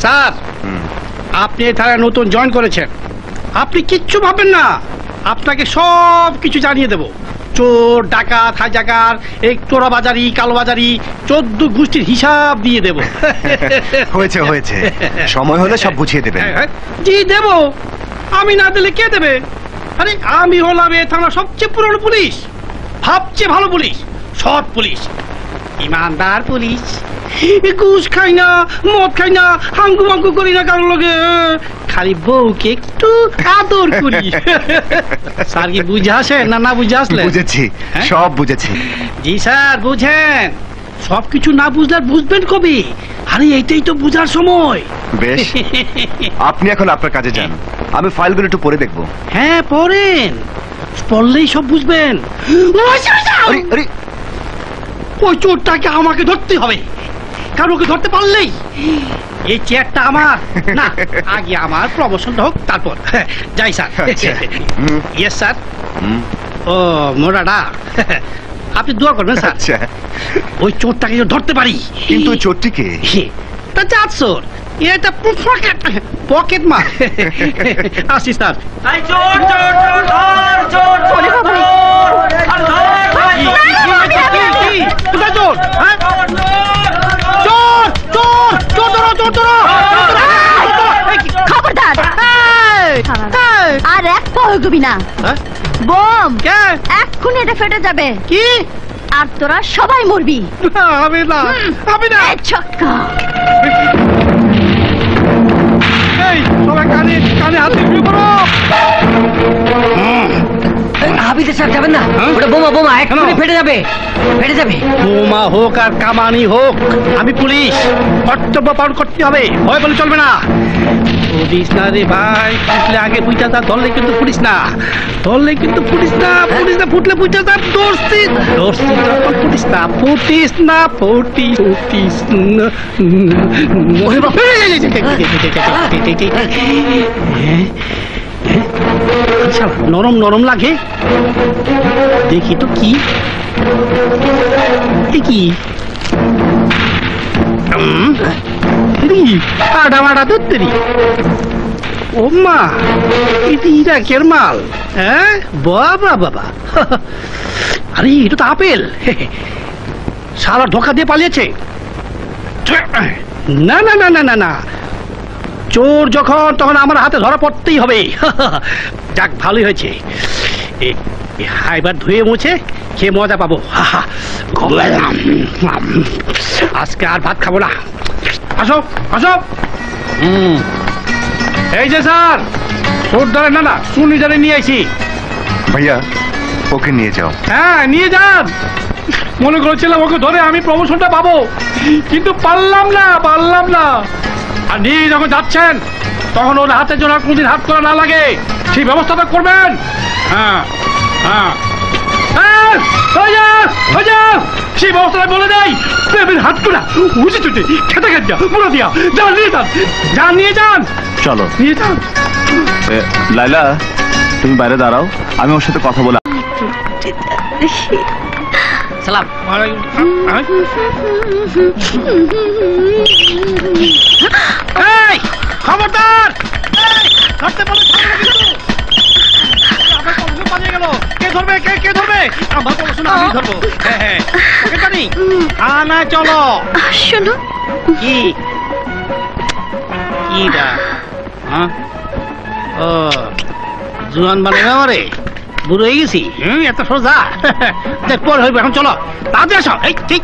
Sir, আপনি এই থানায় নতুন জয়েন করেছেন, আপনি কিচ্ছু ভাববেন না, আপনাকে সব কিছু জানিয়ে দেব। চোর, ডাকাত, হাইজাকার, এই চোরাবাজারি, কালোবাজারি 14 গোষ্ঠীর হিসাব দিয়ে দেব। হয়েছে হয়েছে, সময় হলে সব বুঝিয়ে দেবেন। জি দেব, আমি না দিলে কে দেবে? আরে আমি হলাম এই থানার সবচেয়ে পুরনো পুলিশ, সবচেয়ে ভালো পুলিশ, সৎ পুলিশ, ইমানদার পুলিশ। ঘুষ খাই না, মদ খাই না, হাঙ্গু মাঙ্গু করি না কারোর লগে, খালি বউকে একটু আদর করি। স্যার কি বুঝে আসেন না না বুঝে আসলেন? বুঝেছি, সব বুঝেছি। জি স্যার, বুঝেন। সবকিছু না বুঝলে আর বুঝবেন কবে? আরে এইটাই তো বুঝার সময়। বেশ, আপনি এখন আপনার কাজে যান, আমি ফাইলগুলো একটু পড়ে দেখবো। হ্যাঁ পড়েন, পড়লেই সব বুঝবেন। ওই চোরটাকে আমাকে ধরতে হবে, কারণ ওকে ধরতে পারলেই এই চেয়ারটা আমার না, আগে আমার প্রমোশনটা হোক তারপর। যাই স্যার। Yes sir. ও মোরাডা, আপনি দোয়া করবেন স্যার। ওই চোরটাকে ধরতে পারি। কিন্তু চোরটিকে তা চার চোর, এটা পকেট মার। আসি স্যার। আর এক পাও এগোবি না, বোম এক্ষুনি এটা ফেটে যাবে। কি? আর তোরা সবাই মরবি। হবে না, হবে না। ছক্কা। এই সবাই কানে কানে হাত দিয়ে করো। হাবিজের সাথে যাবেন না, ওটা বোমা, বোমা এক্ষুনি ফেটে যাবে, ফেটে যাবে। বোমা হোক আর কামানি হোক, আমি পুলিশ, কর্তব্য পালন করতে হবে, ভয় বলে চলবে না। পুলিশ না রে ভাই, ফুটলে আগে বুঝা তা, ধরলে কিন্তু পুলিশ না, ধরলে কিন্তু পুলিশ না, পুলিশ না, ফুটলে বুঝা তা, দোস্তি দোস্তি যখন পুলিশ না, ফুটিস না, ফুটিস না। আচ্ছা, নরম নরম লাগে, দেখি তো কি কি আডা মাডা দত্তরি। ও মা, এটা ইরাকের মাল। হ্যাঁ বাবা বাবা, আরে এটা তো আপেল। শালা ধোকা দিয়ে পালিয়েছে। না না না না না না, চোর যখন তখন আমার হাতে ধরা পড়তেই হবে। যাক ভালোই হয়েছে, এবার ধুয়ে মুছে খেয়ে মজা পাবো। আজকে আর ভাত খাবো না। আসো আসো। এই যে স্যার, চোর ধরে না না, শুনি ধরে নিয়ে আইছি। ভাইয়া ওকে নিয়ে যাও। হ্যাঁ নিয়ে যান, মনে করেছিলাম ওকে ধরে আমি প্রমোশনটা পাবো, কিন্তু পারলাম না। আর নিয়ে যখন যাচ্ছেন তখন ওর হাতে যেন কোনদিন হাত করা না লাগে, সেই ব্যবস্থাটা করবেন। হ্যাঁ হ্যাঁ, সেই ব্যবস্থাটা বলে দেয়, হাত করা উচিত খেতে খেতে পুরো দিয়া যান, নিয়ে যান, নিয়ে যান, চলো নিয়ে যান। লাইলা, তুমি বাইরে দাঁড়াও, আমি ওর সাথে কথা বলে। সালাম। এই খবরদার, ধরতে পারলে পালিয়ে গেল। কে ধরবে? কে ধরবে? আমার পড়াশোনা আমি ধরবো। হ্যাঁ ওকে জানি। না চলো। শোনো, কি হ্যাঁ, ও জুয়ান মানে আমারে বুড়ো হয়ে গেছি। এত সোজা, পরে হইবে। এখন চলো, তাড়াতাড়ি আসো। এই ঠিক।